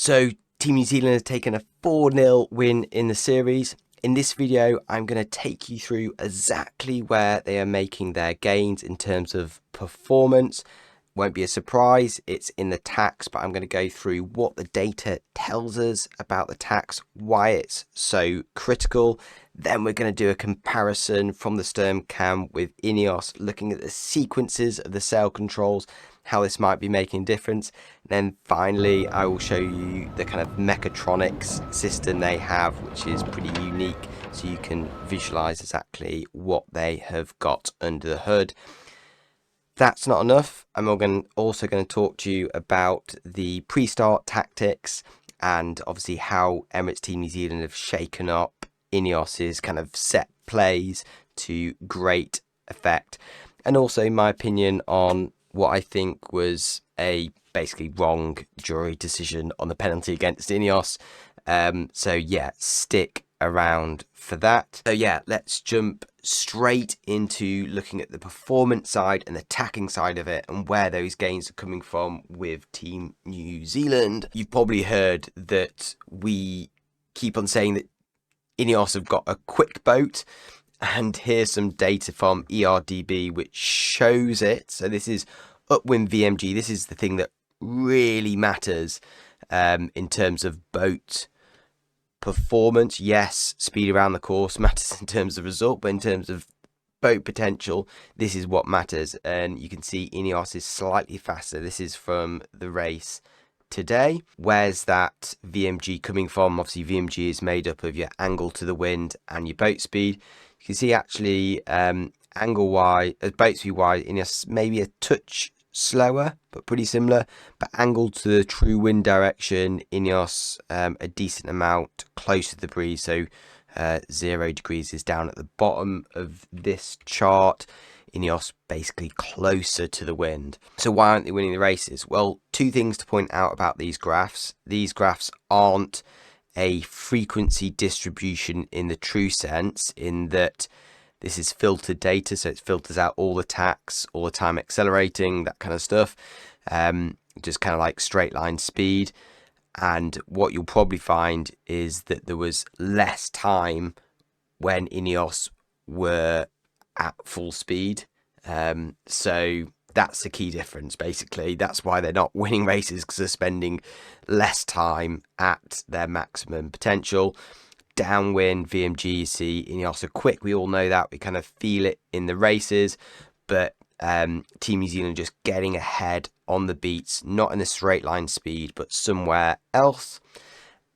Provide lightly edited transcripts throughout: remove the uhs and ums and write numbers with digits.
So Team New Zealand has taken a 4-0 win in the series. In this video, I'm going to take you through exactly where they are making their gains in terms of performance. Won't be a surprise, it's in the tacks, but I'm going to go through what the data tells us about the tacks, why it's so critical. Then we're going to do a comparison from the stern cam with INEOS, looking at the sequences of the sail controls, how this might be making a difference. And then finally, I will show you the kind of mechatronics system they have, which is pretty unique, so you can visualize exactly what they have got under the hood. That's not enough. I'm also going to talk to you about the pre-start tactics and obviously how Emirates Team New Zealand have shaken up INEOS's kind of set plays to great effect, and also my opinion on what I think was a basically wrong jury decision on the penalty against INEOS. So yeah, stick around for that. So yeah, let's jump straight into looking at the performance side and the tacking side of it and where those gains are coming from with Team New Zealand. You've probably heard that we keep on saying that INEOS have got a quick boat, and here's some data from ERDB which shows it. So this is Upwind Vmg. This is the thing that really matters in terms of boat performance. Yes, speed around the course matters in terms of result, but in terms of boat potential, this is what matters. And you can see INEOS is slightly faster. This is from the race today. Where's that Vmg coming from? Obviously Vmg is made up of your angle to the wind and your boat speed. You can see actually angle wise, boat speed wise, INEOS maybe a touch slower but pretty similar, but angle to the true wind direction, INEOS a decent amount closer to the breeze. So 0 degrees is down at the bottom of this chart. INEOS basically closer to the wind. So why aren't they winning the races? Well, two things to point out about these graphs. These graphs aren't a frequency distribution in the true sense, in that this is filtered data, so it filters out all the tacks, all the time accelerating, that kind of stuff. Just kind of like straight line speed. And what you'll probably find is that there was less time when INEOS were at full speed. So that's the key difference, basically. That's why they're not winning races, because they're spending less time at their maximum potential. Downwind Vmg, you see INEOS are quick. We all know that. We kind of feel it in the races, but Team New Zealand just getting ahead on the beats, not in the straight line speed, but somewhere else.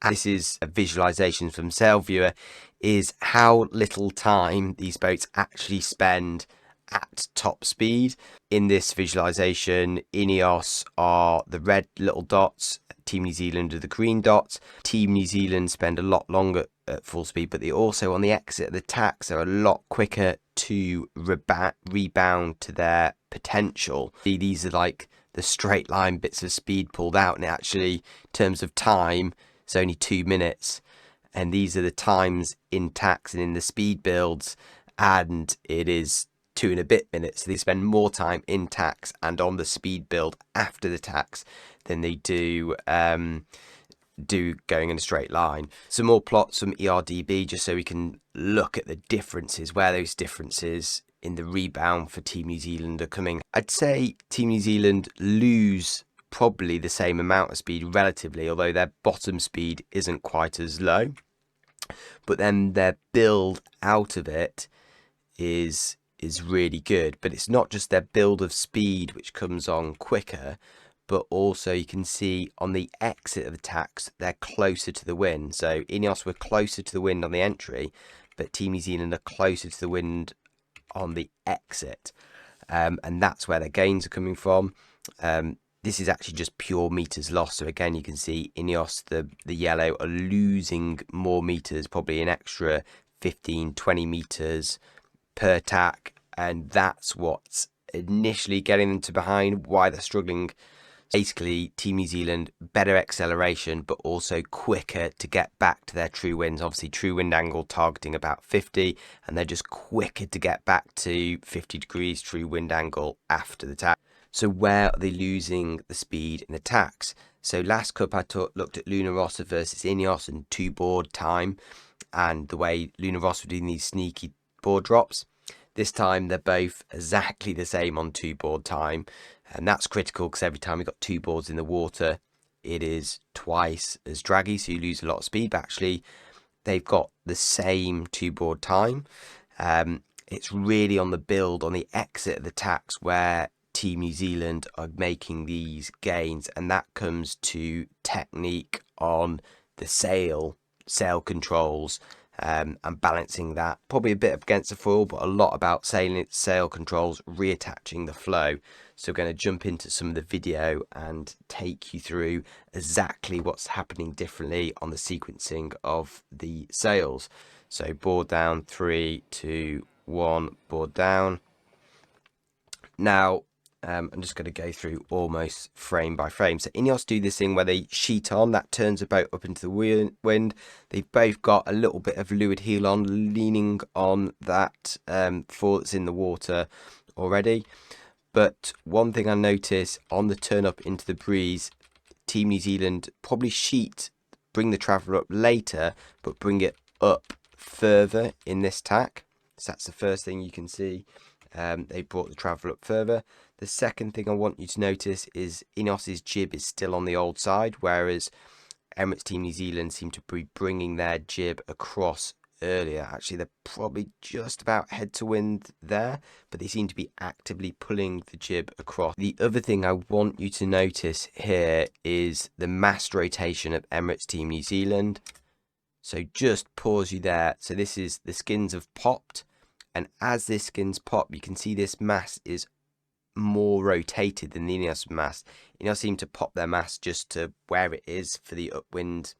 And this is a visualization from Sail Viewer, is how little time these boats actually spend at top speed. In this visualization, INEOS are the red little dots, Team New Zealand are the green dots. Team New Zealand spend a lot longer at full speed, but they also, on the exit of the tacks, are a lot quicker to rebound to their potential. These are like the straight line bits of speed pulled out, and actually, in terms of time, it's only 2 minutes. And these are the times in tacks and in the speed builds, and it is 2 and a bit minutes. So they spend more time in tacks and on the speed build after the tacks than they do going in a straight line. Some more plots from ERDB, just so we can look at the differences, where those differences in the rebound for Team New Zealand are coming. I'd say Team New Zealand lose probably the same amount of speed relatively, although their bottom speed isn't quite as low, but then their build out of it is really good. But it's not just their build of speed which comes on quicker, but also you can see on the exit of the tacks, they're closer to the wind. So INEOS were closer to the wind on the entry, but Team New Zealand are closer to the wind on the exit. And that's where their gains are coming from. This is actually just pure meters lost. So again, you can see INEOS, the yellow, are losing more meters, probably an extra 15-20 meters per tack, and that's what's initially getting them to behind, why they're struggling. Basically, Team New Zealand, better acceleration, but also quicker to get back to their true winds. Obviously, true wind angle targeting about 50, and they're just quicker to get back to 50 degrees true wind angle after the tack. So where are they losing the speed in the tacks? So last cup I looked at Luna Rossa versus INEOS and 2-board time, and the way Luna Rossa were doing these sneaky board drops. This time they're both exactly the same on 2-board time, and that's critical because every time you've got 2 boards in the water, it is twice as draggy, so you lose a lot of speed. But actually, they've got the same 2-board time. It's really on the build, on the exit of the tacks, where Team New Zealand are making these gains, and that comes to technique on the sail controls, and balancing that. Probably a bit against the foil, but a lot about sail controls, reattaching the flow. So we're going to jump into some of the video and take you through exactly what's happening differently on the sequencing of the sails. So board down, 3, 2, 1, board down. Now, I'm just going to go through almost frame by frame. So INEOS do this thing where they sheet on, that turns the boat up into the wind. They've both got a little bit of leeward heel on, leaning on that foil that's in the water already. But one thing I notice on the turn up into the breeze, Team New Zealand probably bring the traveller up later, but bring it up further in this tack. So that's the first thing you can see. They brought the traveller up further. The second thing I want you to notice is INEOS's jib is still on the old side, whereas Emirates Team New Zealand seem to be bringing their jib across earlier. Actually, they're probably just about head to wind there, but they seem to be actively pulling the jib across. The other thing I want you to notice here is the mast rotation of Emirates Team New Zealand. So just pause you there. So this is, the skins have popped, and as this skins pop, you can see this mast is more rotated than the INEOS mast. INEOS seem to pop their mast just to where it is for the upwind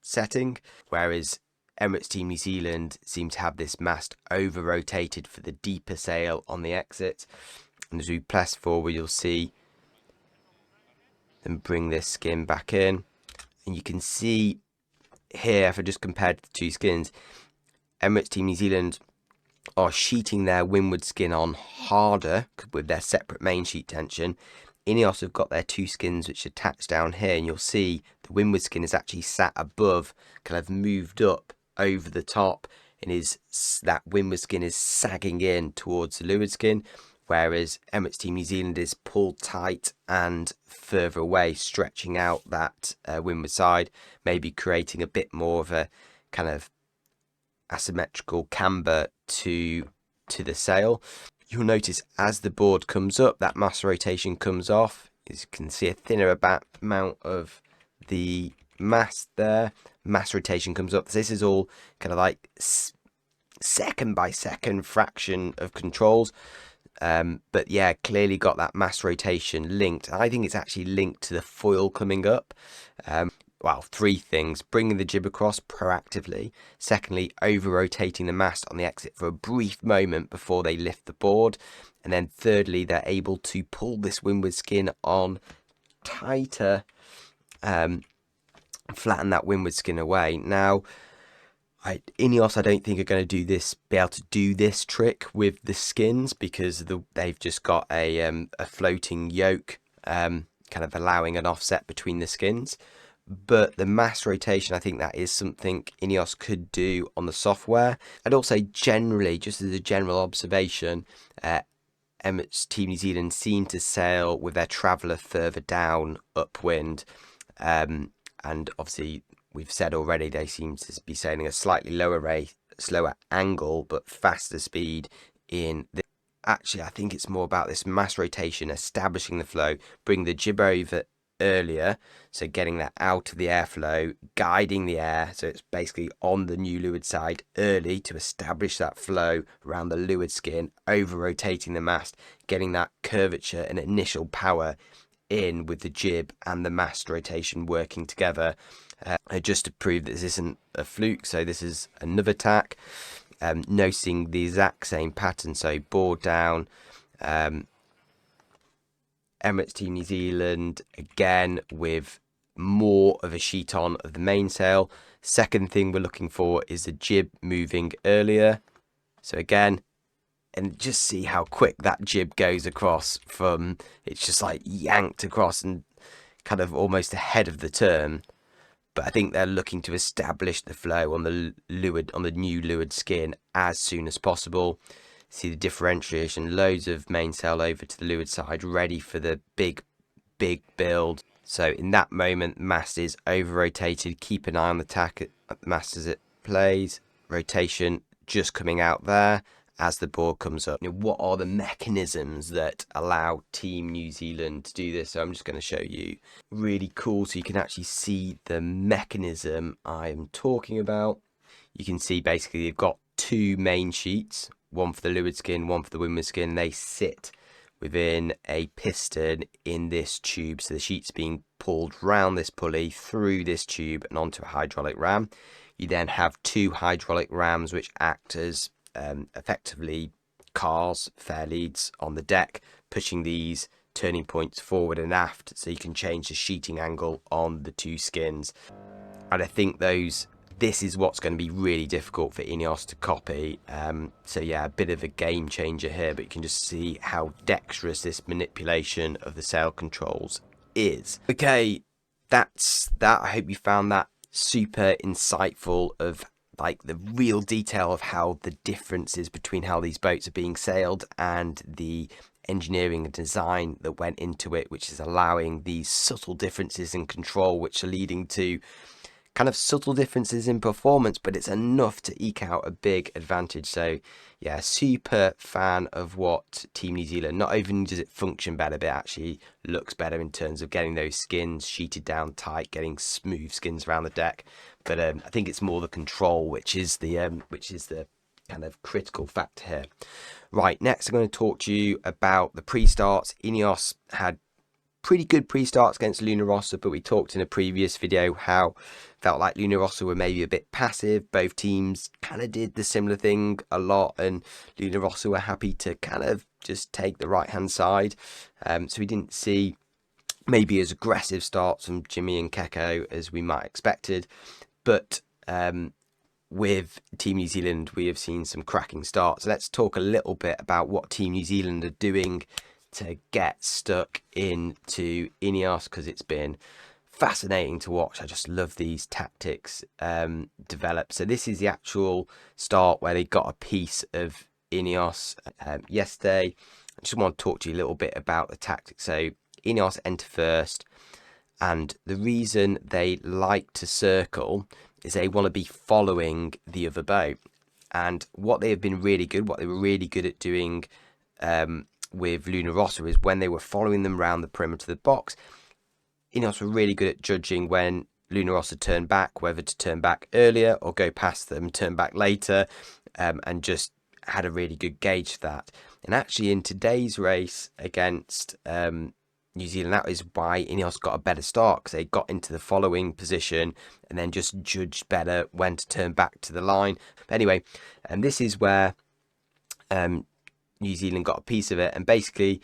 setting, whereas Emirates Team New Zealand seem to have this mast over rotated for the deeper sail on the exit. And as we press forward, you'll see them bring this skin back in, and you can see here, if I just compared the two skins, Emirates Team New Zealand are sheeting their windward skin on harder with their separate main sheet tension. INEOS have got their 2 skins which attach down here, and you'll see the windward skin is actually sat above, kind of moved up over the top, and that windward skin is sagging in towards the leeward skin, whereas Emirates Team New Zealand is pulled tight and further away, stretching out that windward side, maybe creating a bit more of a kind of asymmetrical camber to the sail. You'll notice as the board comes up, that mast rotation comes off. As you can see, a thinner amount of the mast there. Mast rotation comes up. This is all kind of like second by second fraction of controls. But yeah, clearly got that mast rotation linked. I think it's actually linked to the foil coming up. Well, 3 things: bringing the jib across proactively, secondly, over rotating the mast on the exit for a brief moment before they lift the board, and then thirdly, they're able to pull this windward skin on tighter, flatten that windward skin away. Now, INEOS I don't think are going to be able to do this trick with the skins, because they've just got a floating yoke, kind of allowing an offset between the skins. But the mast rotation, I think that is something INEOS could do on the software. And also generally, just as a general observation, Emirates Team New Zealand seem to sail with their traveller further down upwind. And obviously, we've said already, they seem to be sailing a slightly lower rate, slower angle, but faster speed in the... Actually, I think it's more about this mast rotation, establishing the flow, bring the jib over earlier, so getting that out of the airflow, guiding the air, so it's basically on the new leeward side early to establish that flow around the leeward skin, over rotating the mast, getting that curvature and initial power in with the jib and the mast rotation working together, just to prove that this isn't a fluke. So this is another tack, noticing the exact same pattern, so board down, Emirates Team New Zealand again with more of a sheet on of the mainsail. Second thing we're looking for is the jib moving earlier. So again, and just see how quick that jib goes across from, it's just like yanked across, and kind of almost ahead of the turn. But I think they're looking to establish the flow on the new leeward skin as soon as possible. See the differentiation, loads of mainsail over to the leeward side, ready for the big build. So in that moment, mast is over rotated. Keep an eye on the tack at the mast as it plays. Rotation just coming out there as the board comes up. What are the mechanisms that allow Team New Zealand to do this? So I'm just going to show you. Really cool, so you can actually see the mechanism I'm talking about. You can see basically they've got two main sheets, one for the leeward skin, one for the windward skin. They sit within a piston in this tube, so the sheet's being pulled round this pulley through this tube and onto a hydraulic ram. You then have two hydraulic rams which act as effectively cars, fair leads on the deck, pushing these turning points forward and aft so you can change the sheeting angle on the two skins. And I think this is what's going to be really difficult for INEOS to copy. So yeah, a bit of a game changer here, but you can just see how dexterous this manipulation of the sail controls is. Okay, that's that. I hope you found that super insightful of like the real detail of how the differences between how these boats are being sailed and the engineering and design that went into it, which is allowing these subtle differences in control, which are leading to kind of subtle differences in performance, but it's enough to eke out a big advantage. So yeah, super fan of what Team New Zealand, not only does it function better, but it actually looks better in terms of getting those skins sheeted down tight, getting smooth skins around the deck. But I think it's more the control which is the kind of critical factor here. Right, next I'm going to talk to you about the pre-starts. INEOS had pretty good pre-starts against Luna Rossa, but we talked in a previous video how felt like Luna Rossa were maybe a bit passive. Both teams kind of did the similar thing a lot, and Luna Rossa were happy to kind of just take the right hand side. So we didn't see maybe as aggressive starts from Jimmy and Keko as we might have expected, but with Team New Zealand we have seen some cracking starts. Let's talk a little bit about what Team New Zealand are doing to get stuck into INEOS, because it's been fascinating to watch. I just love these tactics develop. So this is the actual start where they got a piece of INEOS yesterday. I just want to talk to you a little bit about the tactics. So INEOS enter first, and the reason they like to circle is they want to be following the other boat. And what they have been really good, what they were really good at doing with Luna Rossa, is when they were following them around the perimeter of the box, INEOS were really good at judging when Luna Rossa turned back, whether to turn back earlier or go past them, turn back later, and just had a really good gauge for that. And actually in today's race against New Zealand, that is why INEOS got a better start, because they got into the following position and then just judged better when to turn back to the line. But anyway, and this is where New Zealand got a piece of it, and basically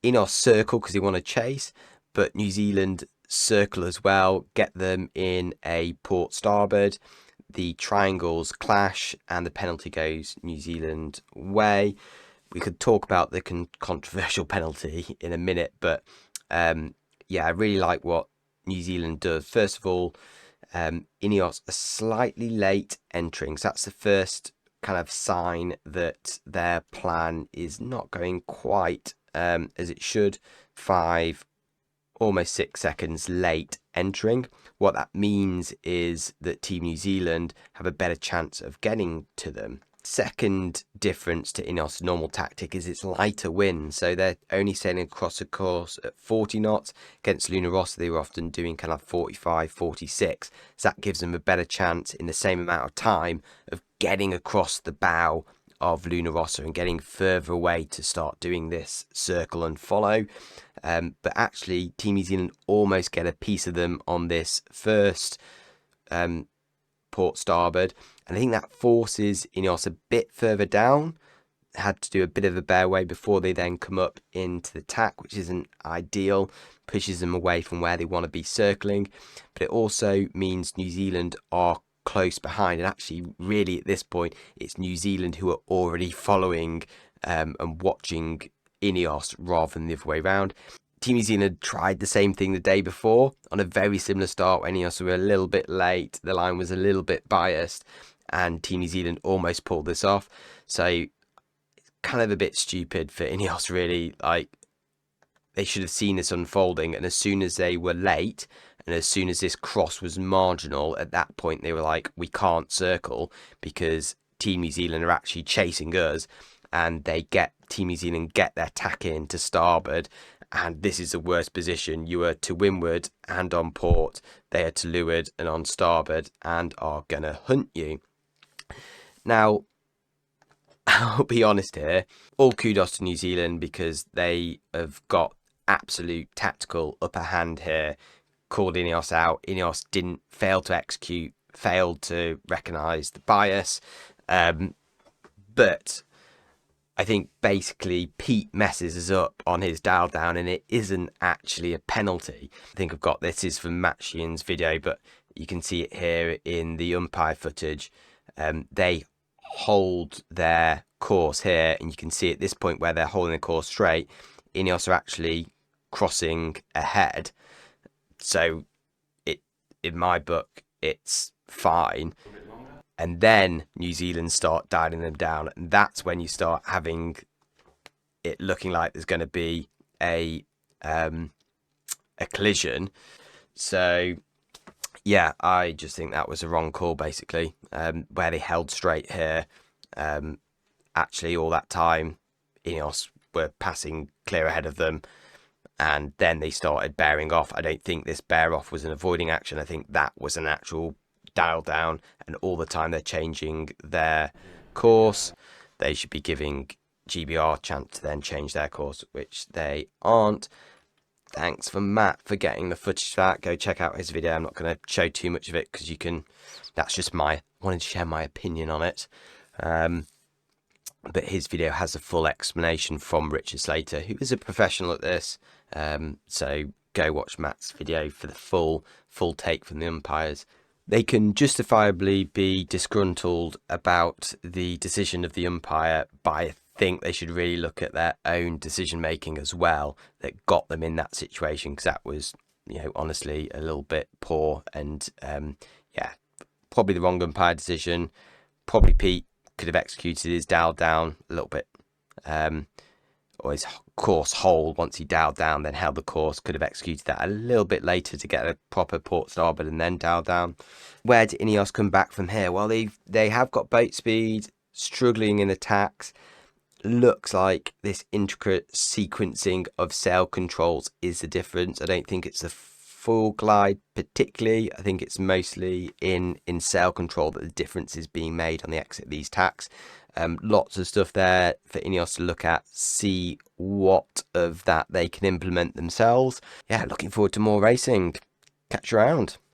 INEOS circle because they want to chase, but New Zealand circle as well, get them in a port starboard. The triangles clash and the penalty goes New Zealand way. We could talk about the controversial penalty in a minute, but yeah, I really like what New Zealand does. First of all, INEOS are slightly late entering, so that's the first kind of sign that their plan is not going quite as it should. 5, almost 6 seconds late entering. What that means is that Team New Zealand have a better chance of getting to them. Second difference to INEOS' normal tactic is its lighter wind, so they're only sailing across the course at 40 knots. Against Luna Rossa they were often doing kind of 45, 46, so that gives them a better chance in the same amount of time of getting across the bow of Luna Rossa and getting further away to start doing this circle and follow. But actually Team New Zealand almost get a piece of them on this first port starboard, and I think that forces INEOS a bit further down. Had to do a bit of a bear way before they then come up into the tack, which isn't ideal, pushes them away from where they want to be circling. But it also means New Zealand are close behind, and actually really at this point it's New Zealand who are already following and watching INEOS rather than the other way around. Team New Zealand tried the same thing the day before on a very similar start when ETNZ were a little bit late. The line was a little bit biased and Team New Zealand almost pulled this off. So kind of a bit stupid for INEOS, really. Like, they should have seen this unfolding, and as soon as they were late and as soon as this cross was marginal, at that point they were like, we can't circle because Team New Zealand are actually chasing us, and Team New Zealand get their tack in to starboard, and this is the worst position. You are to windward and on port, they are to leeward and on starboard and are gonna hunt you. Now, I'll be honest here, all kudos to New Zealand because they have got absolute tactical upper hand here, called INEOS out. INEOS didn't fail to execute, failed to recognise the bias, but I think basically Pete messes us up on his dial down and it isn't actually a penalty. I think I've got this is from Matchian's video, but you can see it here in the umpire footage. They hold their course here, and you can see at this point where they're holding the course straight, INEOS are actually crossing ahead. So in my book, it's fine. And then New Zealand start dialing them down, and that's when you start having it looking like there's going to be a collision. So yeah, I just think that was a wrong call, basically, where they held straight here. Actually, all that time, INEOS were passing clear ahead of them, and then they started bearing off. I don't think this bear off was an avoiding action. I think that was an actual dial down, and all the time they're changing their course. They should be giving GBR a chance to then change their course, which they aren't. Thanks for Matt for getting the footage for that. Go check out his video. I'm not going to show too much of it because you can, that's just wanted to share my opinion on it. But his video has a full explanation from Richard Slater, who is a professional at this. So go watch Matt's video for the full take from the umpires. They can justifiably be disgruntled about the decision of the umpire, but I think they should really look at their own decision making as well that got them in that situation, because that was, honestly a little bit poor. And yeah, probably the wrong umpire decision. Probably Pete could have executed his dial down a little bit, or his course hold once he dialed down, then held the course, could have executed that a little bit later to get a proper port starboard and then dial down. Where did INEOS come back from here? Well, they have got boat speed, struggling in attacks. Looks like this intricate sequencing of sail controls is the difference. I don't think it's the full glide particularly. I think it's mostly in sail control that the difference is being made on the exit of these tacks. Lots of stuff there for INEOS to look at, see what of that they can implement themselves. Yeah, looking forward to more racing. Catch you around.